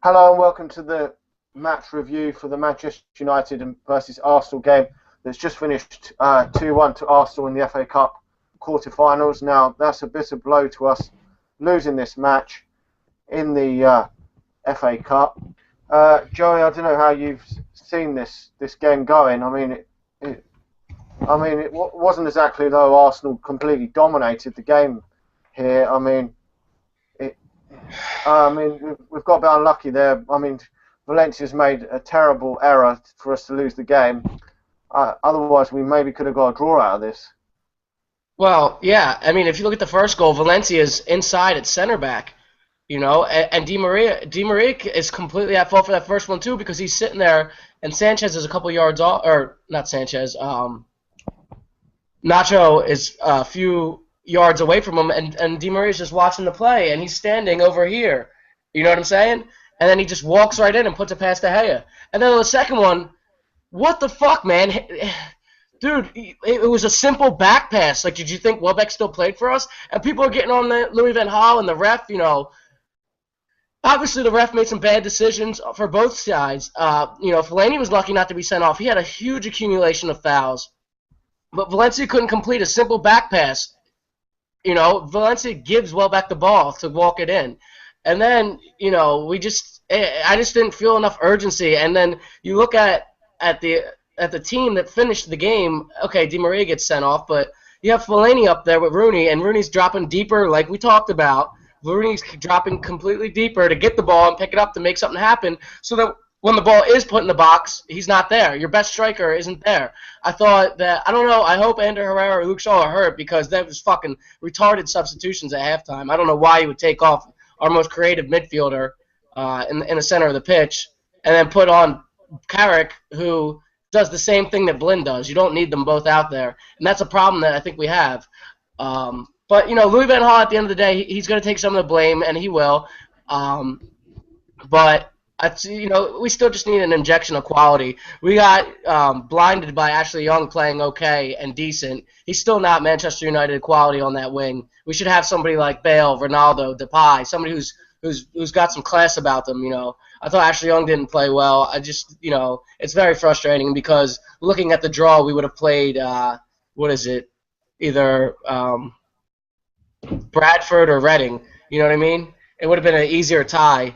Hello and welcome to the match review for the Manchester United versus Arsenal game that's just finished 2-1 to Arsenal in the FA Cup quarter-finals. Now, that's a bitter blow to us losing this match in the FA Cup. Joey, I don't know how you've seen this game going. It wasn't exactly though Arsenal completely dominated the game here. We've got a bit unlucky there. Valencia's made a terrible error for us to lose the game. Otherwise, we maybe could have got a draw out of this. Well, yeah. I mean, if you look at the first goal, Valencia's inside at center back, and Di Maria is completely at fault for that first one too because he's sitting there, and Sanchez is a couple yards off, or not Sanchez. Nacho is a few yards away from him, and Di Maria's just watching the play, and he's standing over here. You know what I'm saying? And then he just walks right in and puts it past De Gea. And then on the second one, what the fuck, man? Dude, it was a simple back pass. Like, did you think Welbeck still played for us? And people are getting on the Louis van Gaal and the ref, Obviously, the ref made some bad decisions for both sides. Fellaini was lucky not to be sent off. He had a huge accumulation of fouls. But Valencia couldn't complete a simple back pass. Valencia gives Welbeck the ball to walk it in. And then, I just didn't feel enough urgency. And then you look at the team that finished the game. Okay, Di Maria gets sent off, but you have Fellaini up there with Rooney, and Rooney's dropping deeper, like we talked about. Rooney's dropping completely deeper to get the ball and pick it up to make something happen, so that when the ball is put in the box, he's not there. Your best striker isn't there. I thought that, I don't know, I hope Ander Herrera or Luke Shaw are hurt because that was fucking retarded substitutions at halftime. I don't know why you would take off our most creative midfielder in the center of the pitch and then put on Carrick, who does the same thing that Blind does. You don't need them both out there. And that's a problem that I think we have. But Louis van Gaal, at the end of the day, he's going to take some of the blame, and he will. But we still just need an injection of quality. We got blinded by Ashley Young playing okay and decent. He's still not Manchester United quality on that wing. We should have somebody like Bale, Ronaldo, Depay, somebody who's got some class about them. I thought Ashley Young didn't play well. It's very frustrating because looking at the draw, we would have played either Bradford or Reading. You know what I mean? It would have been an easier tie.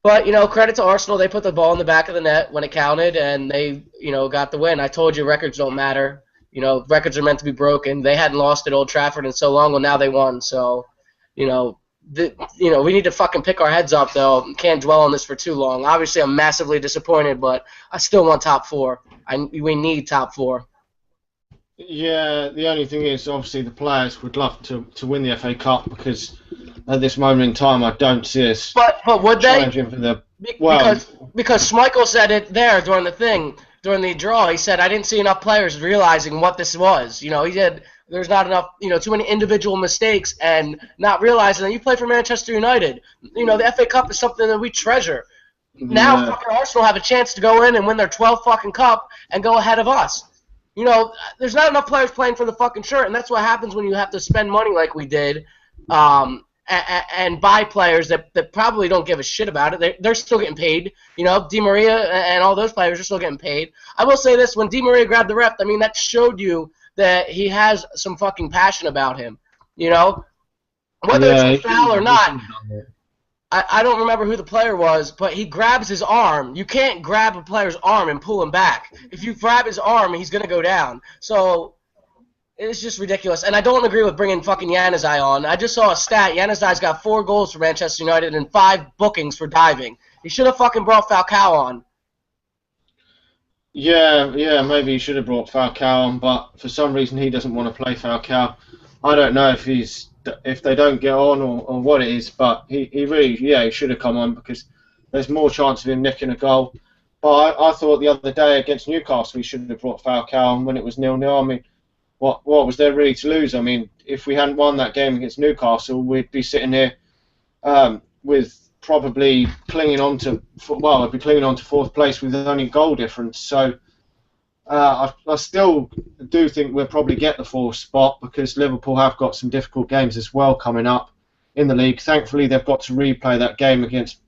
But, credit to Arsenal. They put the ball in the back of the net when it counted, and they, got the win. I told you records don't matter. Records are meant to be broken. They hadn't lost at Old Trafford in so long, well, now they won. So, we need to fucking pick our heads up, though. Can't dwell on this for too long. Obviously, I'm massively disappointed, but I still want top four. We need top four. Yeah, the only thing is, obviously, the players would love to win the FA Cup because at this moment in time, I don't see us but would challenging for the... Well, because Schmeichel said it there during the draw. He said, I didn't see enough players realizing what this was. He said there's not enough, too many individual mistakes and not realizing that you play for Manchester United. The FA Cup is something that we treasure. Now fucking Arsenal have a chance to go in and win their 12th fucking cup and go ahead of us. There's not enough players playing for the fucking shirt, and that's what happens when you have to spend money like we did and buy players that probably don't give a shit about it. They're still getting paid. Di Maria and all those players are still getting paid. I will say this, when Di Maria grabbed the ref, that showed you that he has some fucking passion about him. Whether it's a foul or not. I don't remember who the player was, but he grabs his arm. You can't grab a player's arm and pull him back. If you grab his arm, he's going to go down. So it's just ridiculous. And I don't agree with bringing fucking Januzaj on. I just saw a stat. Januzaj's got 4 goals for Manchester United and 5 bookings for diving. He should have fucking brought Falcao on. Yeah, maybe he should have brought Falcao on, but for some reason he doesn't want to play Falcao. I don't know if they don't get on or what it is, but he really, he should have come on because there's more chance of him nicking a goal. But I thought the other day against Newcastle we should have brought Falcao on when it was 0-0. What was there really to lose? If we hadn't won that game against Newcastle, we'd be sitting here with probably clinging on to 4th place with only goal difference. So I still do think we'll probably get the 4th spot because Liverpool have got some difficult games as well coming up in the league. Thankfully, they've got to replay that game against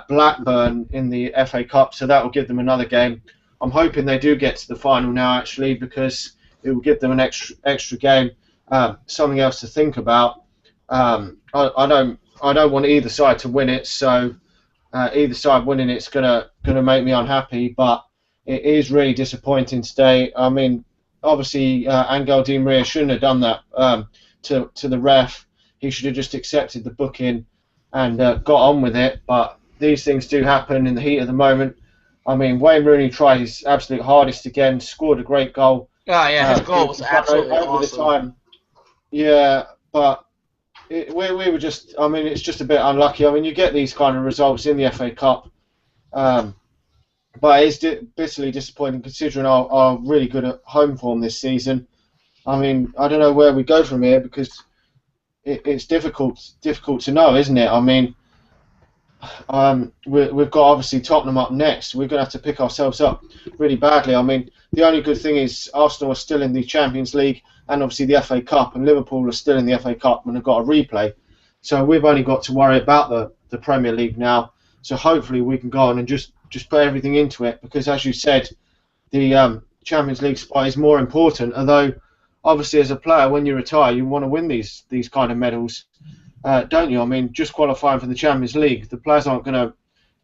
Blackburn in the FA Cup, so that will give them another game. I'm hoping they do get to the final now, actually, because it will give them an extra game, something else to think about. I don't want either side to win it, so either side winning it's gonna make me unhappy. But it is really disappointing today. I mean, obviously, Angel Di Maria shouldn't have done that to the ref. He should have just accepted the booking and got on with it. But these things do happen in the heat of the moment. I mean, Wayne Rooney tried his absolute hardest again, scored a great goal. Oh, yeah, his goal was absolutely over awesome. the time. Yeah, but we were just, I mean, it's just a bit unlucky. I mean, you get these kind of results in the FA Cup, but it's bitterly disappointing considering our really good at home form this season. I mean, I don't know where we go from here because it's difficult to know, isn't it? I mean, we've got obviously Tottenham up next. We're going to have to pick ourselves up really badly. I mean, the only good thing is Arsenal are still in the Champions League and obviously the FA Cup, and Liverpool are still in the FA Cup and have got a replay. So we've only got to worry about the Premier League now. So hopefully we can go on and just put everything into it because, as you said, the Champions League spot is more important. Although, obviously, as a player, when you retire, you want to win these kind of medals, don't you? I mean, just qualifying for the Champions League, the players aren't going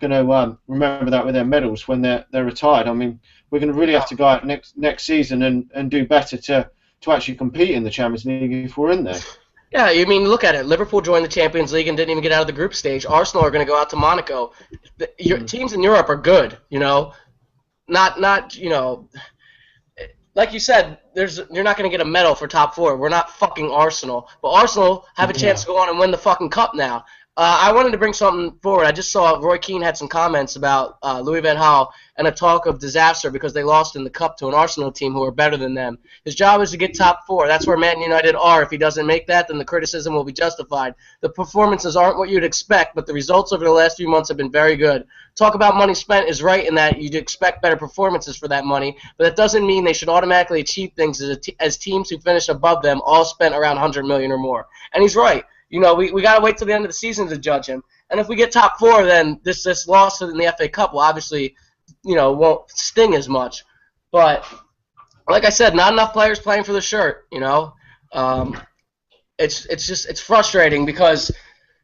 to remember that with their medals when they're retired. I mean, we're going to really have to go out next season and do better to actually compete in the Champions League if we're in there. Yeah, I mean, look at it. Liverpool joined the Champions League and didn't even get out of the group stage. Arsenal are going to go out to Monaco. Teams in Europe are good, you know. Not you know, like you said, you're not going to get a medal for top four. We're not fucking Arsenal. But Arsenal have a chance to go on and win the fucking cup now. I wanted to bring something forward. I just saw Roy Keane had some comments about Louis van Gaal and a talk of disaster because they lost in the cup to an Arsenal team who are better than them. His job is to get top four. That's where Man United are. If he doesn't make that, then the criticism will be justified. The performances aren't what you'd expect, but the results over the last few months have been very good. Talk about money spent is right in that you'd expect better performances for that money, but that doesn't mean they should automatically achieve things as teams who finish above them all spent around $100 million or more. And he's right. You know, we got to wait till the end of the season to judge him. And if we get top four, then this loss in the FA Cup will obviously, you know, won't sting as much. But like I said, not enough players playing for the shirt. You know, it's frustrating because,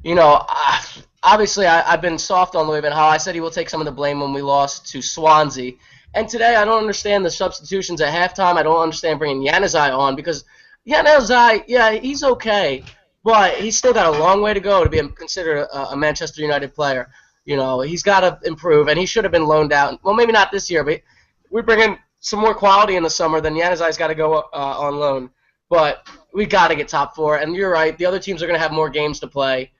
you know, obviously I've been soft on Louis van Gaal. I said he will take some of the blame when we lost to Swansea. And today I don't understand the substitutions at halftime. I don't understand bringing Januzaj on because Januzaj, yeah, he's okay. But he's still got a long way to go to be considered a Manchester United player. You know, he's got to improve, and he should have been loaned out. Well, maybe not this year, but we bring in some more quality in the summer. Then Januzaj's got to go on loan. But we got to get top four, and you're right. The other teams are going to have more games to play,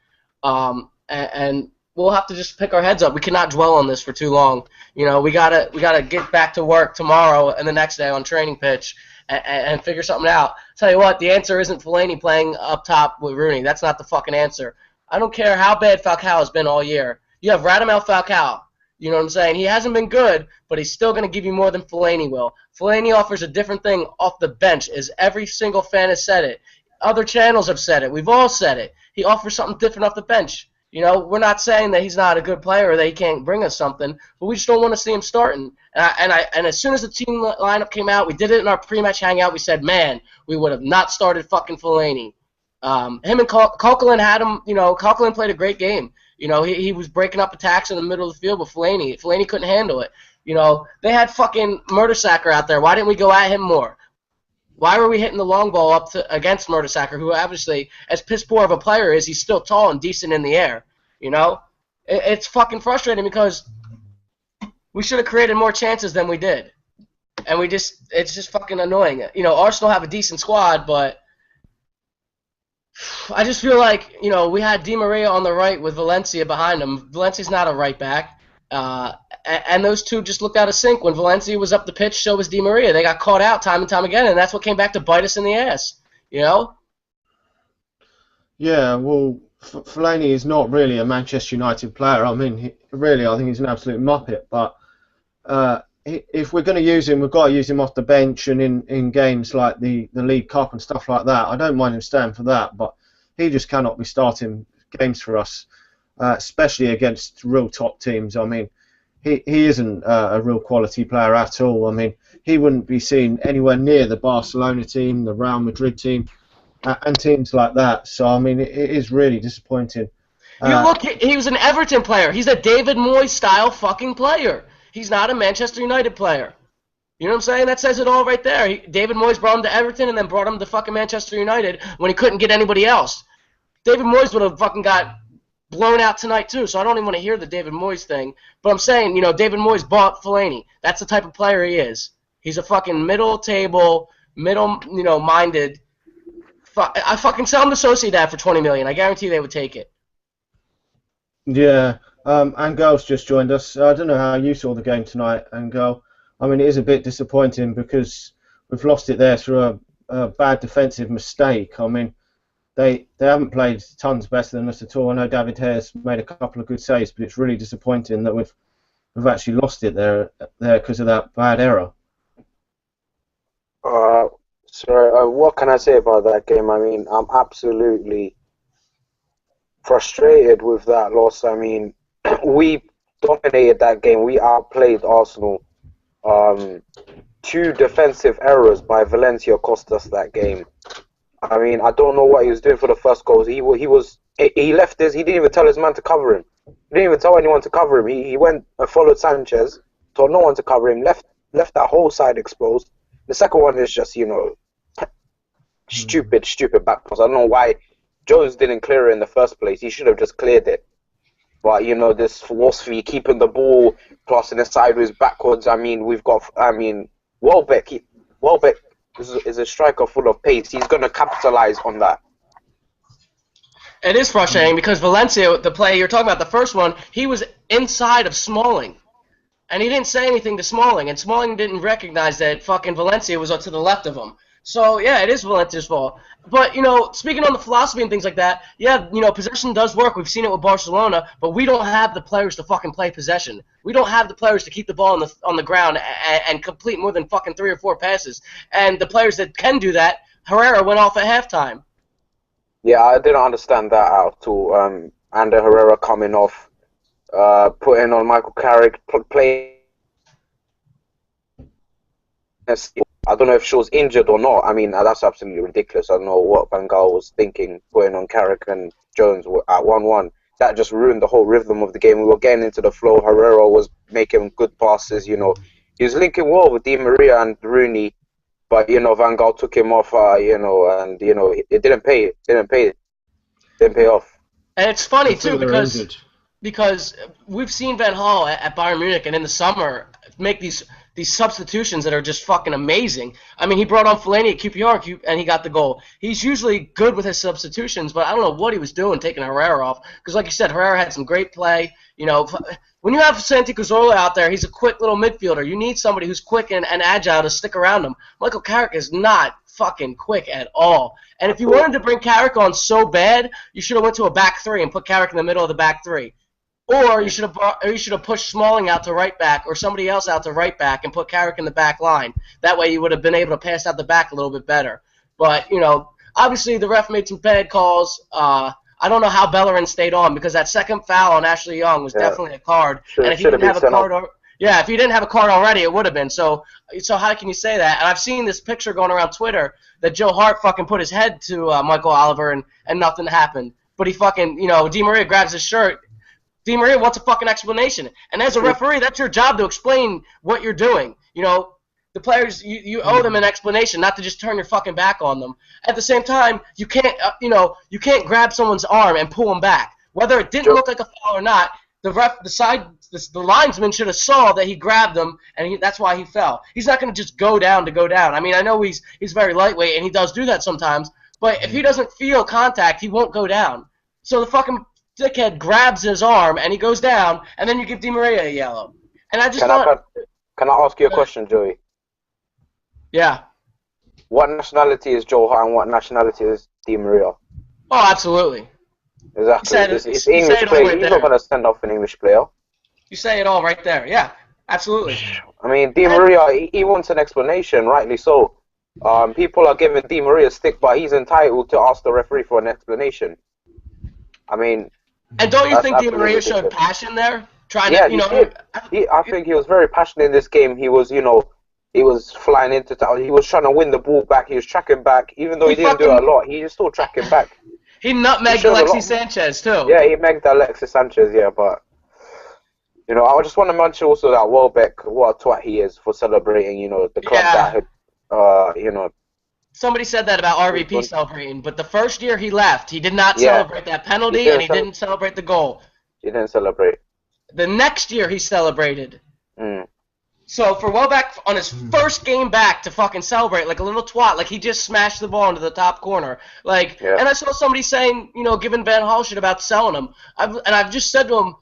and we'll have to just pick our heads up. We cannot dwell on this for too long. You know, we gotta get back to work tomorrow and the next day on training pitch. And figure something out. Tell you what, the answer isn't Fellaini playing up top with Rooney. That's not the fucking answer. I don't care how bad Falcao has been all year. You have Radamel Falcao. You know what I'm saying? He hasn't been good, but he's still going to give you more than Fellaini will. Fellaini offers a different thing off the bench, as every single fan has said it. Other channels have said it. We've all said it. He offers something different off the bench. You know, we're not saying that he's not a good player or that he can't bring us something, but we just don't want to see him starting. And as soon as the team lineup came out, we did it in our pre-match hangout. We said, man, we would have not started fucking Fellaini. Him and Coquelin had him. You know, Coquelin played a great game. You know, he was breaking up attacks in the middle of the field with Fellaini couldn't handle it. You know, they had fucking Mertesacker out there. Why didn't we go at him more? Why were we hitting the long ball up against Mertesacker, who obviously, as piss poor of a player is, he's still tall and decent in the air? You know, it's fucking frustrating because we should have created more chances than we did, and it's just fucking annoying. You know, Arsenal have a decent squad, but I just feel like, you know, we had Di Maria on the right with Valencia behind him. Valencia's not a right back. And those two just looked out of sync. When Valencia was up the pitch, so was Di Maria. They got caught out time and time again, and that's what came back to bite us in the ass. You know? Yeah, well, Fellaini is not really a Manchester United player. I mean, I think he's an absolute muppet. But if we're going to use him, we've got to use him off the bench and in games like the League Cup and stuff like that. I don't mind him staying for that, but he just cannot be starting games for us. especially against real top teams. I mean, he isn't a real quality player at all. I mean, he wouldn't be seen anywhere near the Barcelona team, the Real Madrid team, and teams like that. So, I mean, it is really disappointing. You look, he was an Everton player. He's a David Moyes style fucking player. He's not a Manchester United player. You know what I'm saying? That says it all right there. David Moyes brought him to Everton and then brought him to fucking Manchester United when he couldn't get anybody else. David Moyes would have fucking got blown out tonight too, so I don't even want to hear the David Moyes thing. But I'm saying, you know, David Moyes bought Fellaini. That's the type of player he is. He's a fucking middle table, minded. I fucking sell him to Sociedad for $20 million. I guarantee they would take it. Yeah, Angel's just joined us. I don't know how you saw the game tonight, Angel. I mean, it is a bit disappointing because we've lost it there through a bad defensive mistake. I mean, they haven't played tons better than us at all. I know David Hare's made a couple of good saves, but it's really disappointing that we've actually lost it there because of that bad error. What can I say about that game? I mean, I'm absolutely frustrated with that loss. I mean, we dominated that game. We outplayed Arsenal. 2 defensive errors by Valencia cost us that game. I mean, I don't know what he was doing for the first goal. He left this. He didn't even tell his man to cover him. He didn't even tell anyone to cover him. He went and followed Sanchez, told no one to cover him. Left that whole side exposed. The second one is just stupid back pass. I don't know why Jones didn't clear it in the first place. He should have just cleared it. But this philosophy, keeping the ball, crossing it sideways, backwards. I mean, Welbeck is a striker full of pace. He's going to capitalize on that. It is frustrating because Valencia, the play you're talking about, the first one, he was inside of Smalling. And he didn't say anything to Smalling, and Smalling didn't recognize that fucking Valencia was to the left of him. So, yeah, it is Valencia's fault. But, speaking on the philosophy and things like that, yeah, possession does work. We've seen it with Barcelona, but we don't have the players to fucking play possession. We don't have the players to keep the ball on the ground and complete more than fucking 3 or 4 passes. And the players that can do that, Herrera went off at halftime. Yeah, I didn't understand that at all. Ander Herrera coming off, putting on Michael Carrick, playing. I don't know if Shaw's injured or not. I mean, that's absolutely ridiculous. I don't know what Van Gaal was thinking, putting on Carrick and Jones at 1-1. That just ruined the whole rhythm of the game. We were getting into the flow. Herrera was making good passes, He was linking well with Di Maria and Rooney, but, Van Gaal took him off, and, it didn't pay. It didn't pay off. And it's funny, too, because we've seen Van Gaal at Bayern Munich and in the summer make these substitutions that are just fucking amazing. I mean, he brought on Fellaini at QPR and he got the goal. He's usually good with his substitutions, but I don't know what he was doing taking Herrera off. Because like you said, Herrera had some great play. When you have Santi Cazorla out there, he's a quick little midfielder. You need somebody who's quick and agile to stick around him. Michael Carrick is not fucking quick at all. And if you wanted to bring Carrick on so bad, you should have went to a back 3 and put Carrick in the middle of the back 3. Or you should have pushed Smalling out to right back or somebody else out to right back and put Carrick in the back line. That way you would have been able to pass out the back a little bit better. But, obviously the ref made some bad calls. I don't know how Bellerin stayed on because that second foul on Ashley Young was definitely a card. And if he didn't have a card if he didn't have a card already, it would have been. So how can you say that? And I've seen this picture going around Twitter that Joe Hart fucking put his head to Michael Oliver and nothing happened. But he fucking, Di Maria grabs his shirt. Di Maria wants a fucking explanation. And as a referee, that's your job to explain what you're doing. The players, you owe them an explanation, not to just turn your fucking back on them. At the same time, you can't, you can't grab someone's arm and pull them back. Whether it didn't look like a foul or not, the linesman should have saw that he grabbed him, and that's why he fell. He's not going to just go down to go down. I mean, I know he's very lightweight, and he does do that sometimes, but if he doesn't feel contact, he won't go down. So the fucking dickhead grabs his arm and he goes down, and then you give Di Maria a yellow. And I just Can I ask you a question, Joey? Yeah. What nationality is Joe Hart and what nationality is Di Maria? Oh, absolutely. Exactly. It's English player. He's not going to send off an English player. You say it all right there. Yeah, absolutely. I mean, Di Maria, he wants an explanation, rightly so. People are giving Di Maria stick, but he's entitled to ask the referee for an explanation. I mean, And don't you That's think Di absolutely Maria showed ridiculous. passion there? Trying Yeah, to, you he know, did. I think he was very passionate in this game. He was, he was flying into town. He was trying to win the ball back. He was tracking back, even though he he didn't do it fucking a lot. He was still tracking back. he He nutmegged showed a Alexis lot. Sanchez too. Yeah, he megged Alexis Sanchez. Yeah, but I just want to mention also that Welbeck, what a twat he is for celebrating. The club that Yeah. had, Somebody said that about RVP celebrating, but the first year he left, he did not yeah, celebrate that he penalty, and didn't. he didn't celebrate the goal. He didn't celebrate. The next year he celebrated. Mm. So for Welbeck on his first game back to fucking celebrate like a little twat, like he just smashed the ball into the top corner, like. Yeah. And I saw somebody saying, giving Van Hal shit about selling him. I've just said to him,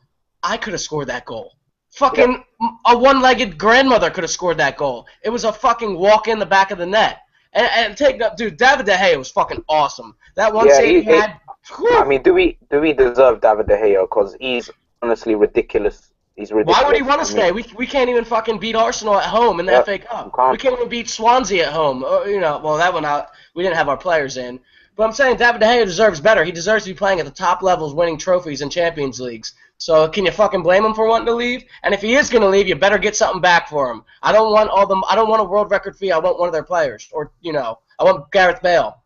I could have scored that goal. Fucking a one-legged grandmother could have scored that goal. It was a fucking walk in the back of the net. And take up, dude. David De Gea was fucking awesome. That one save he had. I mean, do we deserve David De Gea? Because he's honestly ridiculous. He's ridiculous. Why would he want to stay? We can't even fucking beat Arsenal at home in the FA Cup. We can't even beat Swansea at home. Well, that one out. We didn't have our players in. But I'm saying David De Gea deserves better. He deserves to be playing at the top levels, winning trophies in Champions Leagues. So can you fucking blame him for wanting to leave? And if he is going to leave, you better get something back for him. I don't want I don't want a world record fee. I want one of their players, or I want Gareth Bale.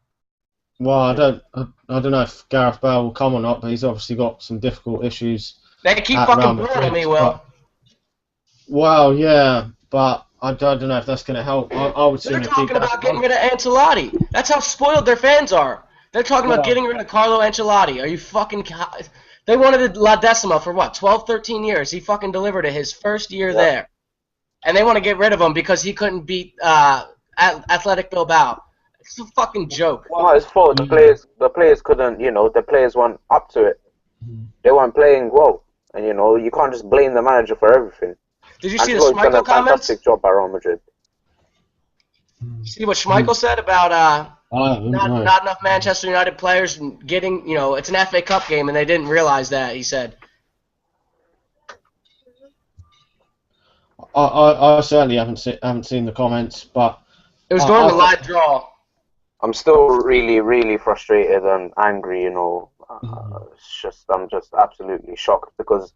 Well, I don't know if Gareth Bale will come or not, but he's obviously got some difficult issues. They keep fucking booing me, Will. Well, yeah, but I don't know if that's going to help. I would They're sooner talking keep about getting rid of Ancelotti. That's how spoiled their fans are. They're talking about getting rid of Carlo Ancelotti. Are you fucking... They wanted La Decima for what, 12, 13 years. He fucking delivered it his first year there. And they want to get rid of him because he couldn't beat Athletic Bilbao. It's a fucking joke. Well, it's fault. The players couldn't, the players weren't up to it. They weren't playing well. And, you can't just blame the manager for everything. Did you see the Schmeichel comments? Fantastic job by Real Madrid. See what Schmeichel said about not enough Manchester United players getting, it's an FA Cup game and they didn't realize that, he said. I certainly haven't seen the comments, but it was during the live draw. I'm still really, really frustrated and angry, I'm just absolutely shocked because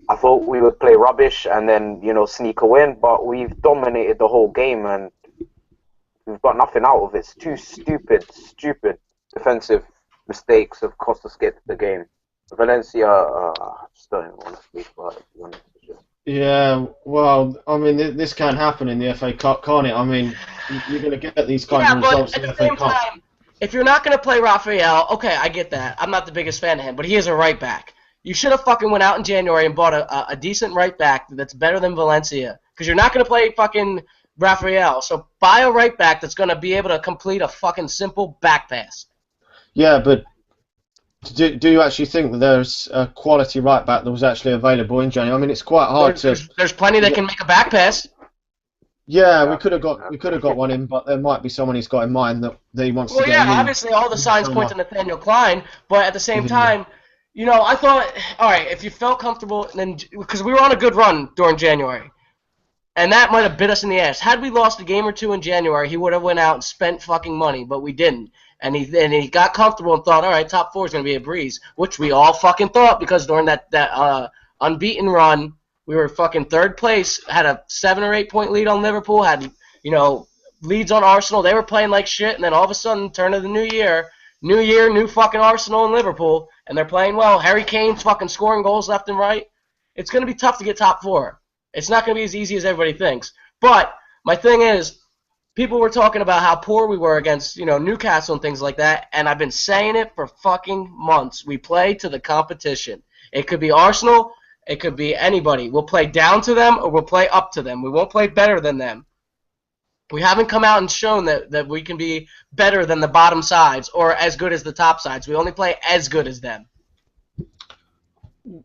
I thought we would play rubbish and then, sneak a win, but we've dominated the whole game and we've got nothing out of it. It's two stupid defensive mistakes have cost us get to the game. Valencia, I just don't even want to speak about it. Yeah, well, I mean, this can happen in the FA Cup, can't it? I mean, you're going to get these kinds of results in the FA Cup. Time, if you're not going to play Rafael, okay, I get that. I'm not the biggest fan of him, but he is a right back. You should have fucking went out in January and bought a decent right back that's better than Valencia, because you're not going to play fucking Rafael. So buy a right back that's going to be able to complete a fucking simple back pass. Yeah, but do you actually think that there's a quality right back that was actually available in January? I mean, it's quite hard There's plenty that can make a back pass. Yeah, we could have got one in, but there might be someone he's got in mind that he wants to get in. Well, yeah, obviously all the signs point to Nathaniel Klein, but at the same time, I thought, all right, if you felt comfortable, then because we were on a good run during January, and that might have bit us in the ass. Had we lost a game or two in January, he would have went out and spent fucking money, but we didn't. And he got comfortable and thought, all right, top four is going to be a breeze, which we all fucking thought because during that unbeaten run, we were fucking third place, had a 7 or 8 point lead on Liverpool, had, leads on Arsenal. They were playing like shit, and then all of a sudden, turn of the new year, new fucking Arsenal and Liverpool, and they're playing well. Harry Kane's fucking scoring goals left and right. It's going to be tough to get top four. It's not going to be as easy as everybody thinks. But my thing is, people were talking about how poor we were against, Newcastle and things like that, and I've been saying it for fucking months. We play to the competition. It could be Arsenal. It could be anybody. We'll play down to them or we'll play up to them. We won't play better than them. We haven't come out and shown that we can be better than the bottom sides or as good as the top sides. We only play as good as them.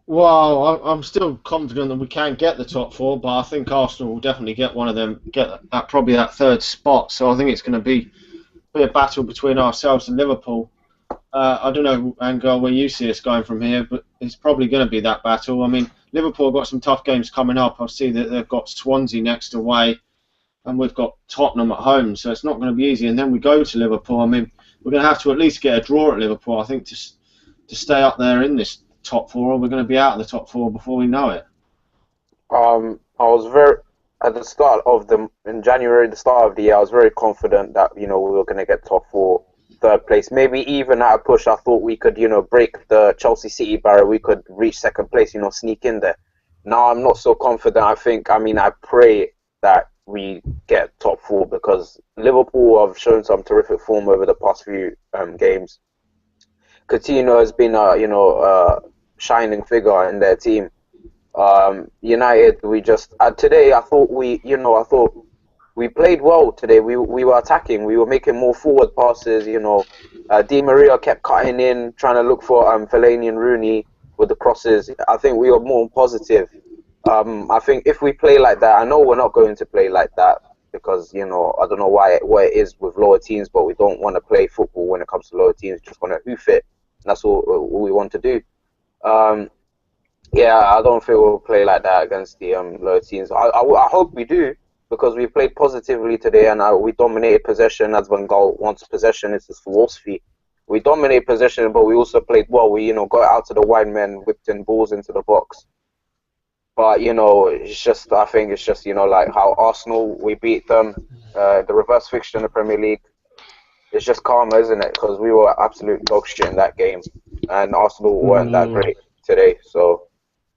Well, I'm still confident that we can get the top four, but I think Arsenal will definitely get one of them, get probably that third spot. So I think it's going to be a battle between ourselves and Liverpool. I don't know, Angel, where you see us going from here, but it's probably going to be that battle. I mean, Liverpool have got some tough games coming up. I see that they've got Swansea next away, and we've got Tottenham at home, so it's not going to be easy. And then we go to Liverpool. I mean, we're going to have to at least get a draw at Liverpool, I think, stay up there in this top four, or we're going to be out of the top four before we know it. I was very at the start of in January, the start of the year, I was very confident that we were going to get top four, third place, maybe even at a push. I thought we could break the Chelsea City barrier. We could reach second place, sneak in there. Now I'm not so confident. I pray that we get top four because Liverpool have shown some terrific form over the past few games. Coutinho has been a shining figure in their team. United, we just today I thought we played well today. We were attacking. We were making more forward passes. Di Maria kept cutting in, trying to look for Fellaini and Rooney with the crosses. I think we were more positive. I think if we play like that, I know we're not going to play like that because I don't know why it is with lower teams, but we don't want to play football when it comes to lower teams. Just want to hoof it. That's all we want to do. Yeah, I don't think we'll play like that against the lower teams. I hope we do because we played positively today and we dominated possession as Van Gaal wants possession. It's his philosophy. We dominated possession, but we also played well. We got out to the wide men, whipped in balls into the box. But it's just I think it's just like how Arsenal we beat them, the reverse fixture in the Premier League. It's just karma, isn't it? Because we were absolute dog shit in that game, and Arsenal weren't that great today. So.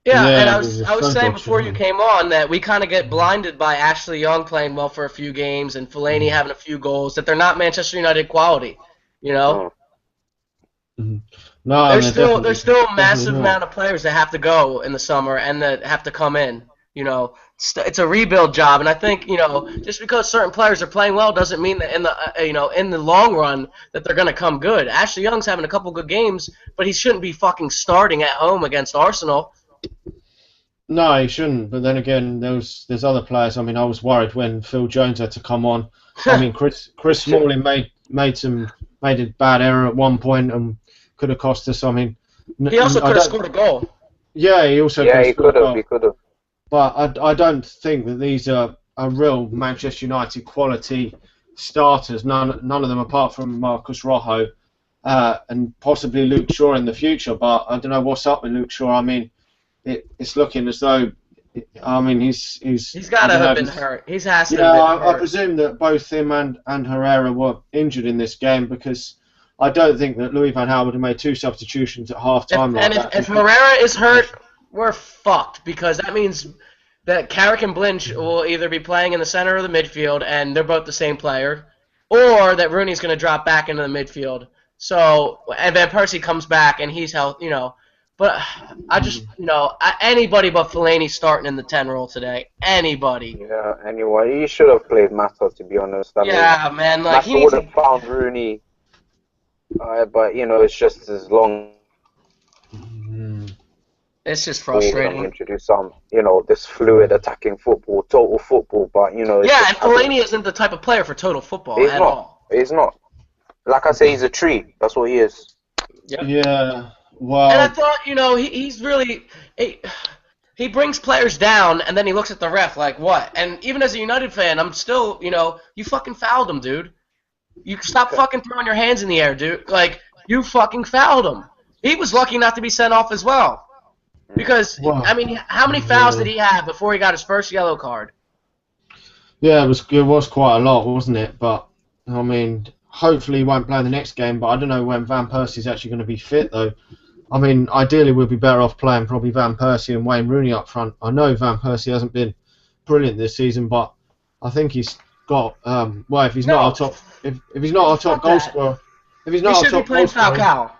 Yeah, and I was saying before you came on that we kind of get blinded by Ashley Young playing well for a few games and Fellaini having a few goals, that they're not Manchester United quality, No, there's still a massive amount of players that have to go in the summer and that have to come in. It's a rebuild job, and I think just because certain players are playing well doesn't mean that in the long run that they're gonna come good. Ashley Young's having a couple good games, but he shouldn't be fucking starting at home against Arsenal. No, he shouldn't. But then again, there's other players. I was worried when Phil Jones had to come on. Chris Smalling made a bad error at one point and could have cost us. He also could have scored a goal. Yeah, he also could have. He could have. But I don't think that these are real Manchester United quality starters. None of them apart from Marcus Rojo and possibly Luke Shaw in the future. But I don't know what's up with Luke Shaw. It's looking as though, he's got to have been hurt. He's has to. Yeah, I presume that both him and Herrera were injured in this game because I don't think that Louis van Gaal would have made two substitutions at half time. If Herrera is hurt, we're fucked because that means that Carrick and Blinch will either be playing in the center of the midfield and they're both the same player, or that Rooney's going to drop back into the midfield. So and Van Persie comes back and he's healthy, But I just, anybody but Fellaini starting in the 10 role today. Anybody. Yeah, anyway, he should have played Mata, to be honest. Man, like he would have found Rooney, but it's just as long. It's just frustrating. Introduce some, this fluid attacking football, total football, but Yeah, and Fellaini isn't the type of player for total football at all. He's not. Like I say, he's a tree. That's what he is. Yeah. Wow. And I thought, he's really he brings players down, and then he looks at the ref like, what? And even as a United fan, I'm still, you fucking fouled him, dude. You stop fucking throwing your hands in the air, dude. Like, you fucking fouled him. He was lucky not to be sent off as well. Because, how many fouls did he have before he got his first yellow card? Yeah, it was quite a lot, wasn't it? But, hopefully he won't play in the next game, but I don't know when Van Persie's actually going to be fit, though. Ideally we'd be better off playing probably Van Persie and Wayne Rooney up front. I know Van Persie hasn't been brilliant this season, but I think he's got if he's not our top goal scorer, if he's not our top goal scorer, Falcao.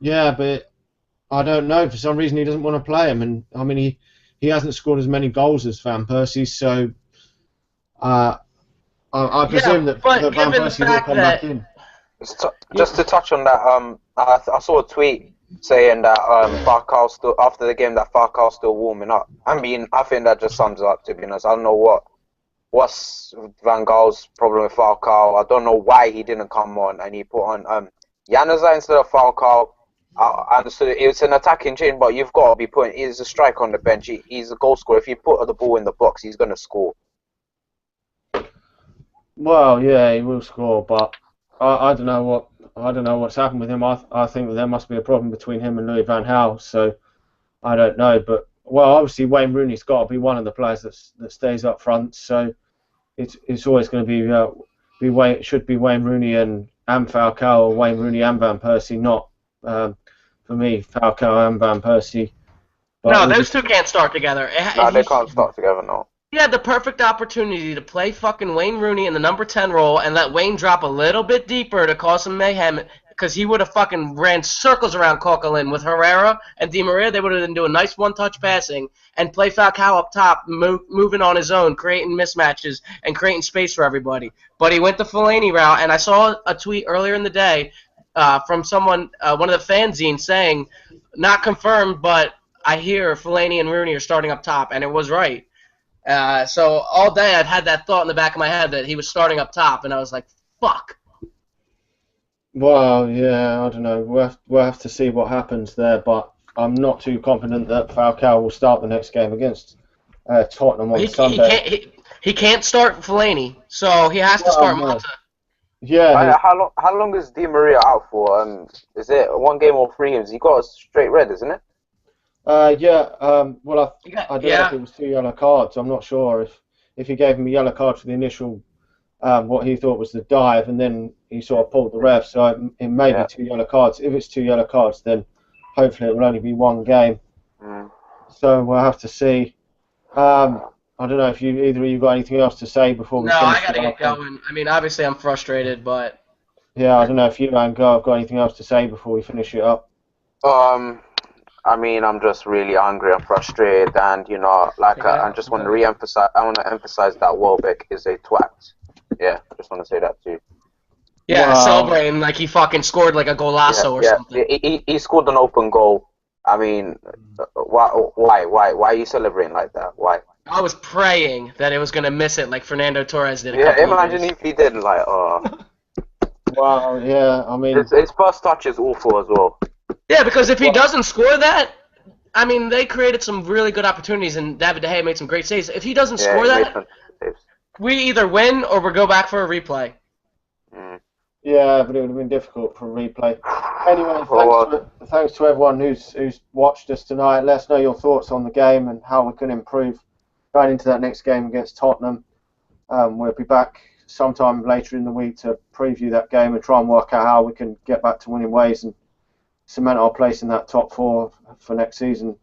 Yeah, but I don't know. For some reason he doesn't want to play him, and he hasn't scored as many goals as Van Persie, so I presume that Van Persie will come back in. Just to touch on that, I saw a tweet saying that Falcao still after the game that Falcao's still warming up. I think that just sums it up, to be honest. I don't know what's Van Gaal's problem with Falcao. I don't know why he didn't come on and he put on Januzaj instead of Falcao. I understood it's an attacking change, but you've got to be putting. He's a striker on the bench. He's a goal scorer. If you put the ball in the box, he's going to score. Well, yeah, he will score, but I don't know what. I don't know what's happened with him. I think that there must be a problem between him and Louis van Gaal. So I don't know, but well, obviously Wayne Rooney's got to be one of the players that stays up front. So it's always going to be Wayne. It should be Wayne Rooney and Falcao, or Wayne Rooney and Van Persie, not for me Falcao and Van Persie. But No, those two can't start together. No, they can't start together, no. He had the perfect opportunity to play fucking Wayne Rooney in the number 10 role and let Wayne drop a little bit deeper to cause some mayhem, because he would have fucking ran circles around Coquelin with Herrera and Di Maria. They would have been doing nice one-touch passing and play Falcao up top, moving on his own, creating mismatches and creating space for everybody. But he went the Fellaini route, and I saw a tweet earlier in the day from someone, one of the fanzines, saying, not confirmed, but I hear Fellaini and Rooney are starting up top, and it was right. So all day I'd had that thought in the back of my head that he was starting up top, and I was like, fuck. Well, yeah, I don't know. We'll have to see what happens there, but I'm not too confident that Falcao will start the next game against Tottenham on Sunday. He can't start Fellaini, so he has to start Mata. Yeah. How long is Di Maria out for? Is it 1 game or 3 games? He got a straight red, isn't it? Yeah. Well, I don't know if it was 2 yellow cards. I'm not sure if he gave him a yellow card for the initial what he thought was the dive, and then he sort of pulled the ref. So it may be 2 yellow cards. If it's 2 yellow cards, then hopefully it will only be 1 game. So we'll have to see. I don't know if either of you got anything else to say before we finish. No, I gotta get going. I mean, obviously I'm frustrated, but yeah, I don't know if you and Go have got anything else to say before we finish it up. I mean, I'm just really angry and frustrated, and I just want to re-emphasize. I want to emphasize that Welbeck is a twat. Yeah, I just want to say that too. Yeah, celebrating like he fucking scored like a golazo or something. He scored an open goal. I mean, why are you celebrating like that? Why? I was praying that it was gonna miss it like Fernando Torres did. Imagine if he did, like, oh. Well, yeah, I mean, his first touch is awful as well. Yeah, because if he doesn't score that, I mean, they created some really good opportunities, and David De Gea made some great saves. If he doesn't score that, we either win or we go back for a replay. Yeah, but it would have been difficult for a replay. Anyway, thanks to everyone who's watched us tonight. Let us know your thoughts on the game and how we can improve going into that next game against Tottenham. We'll be back sometime later in the week to preview that game and try and work out how we can get back to winning ways and cement our place in that top 4 for next season.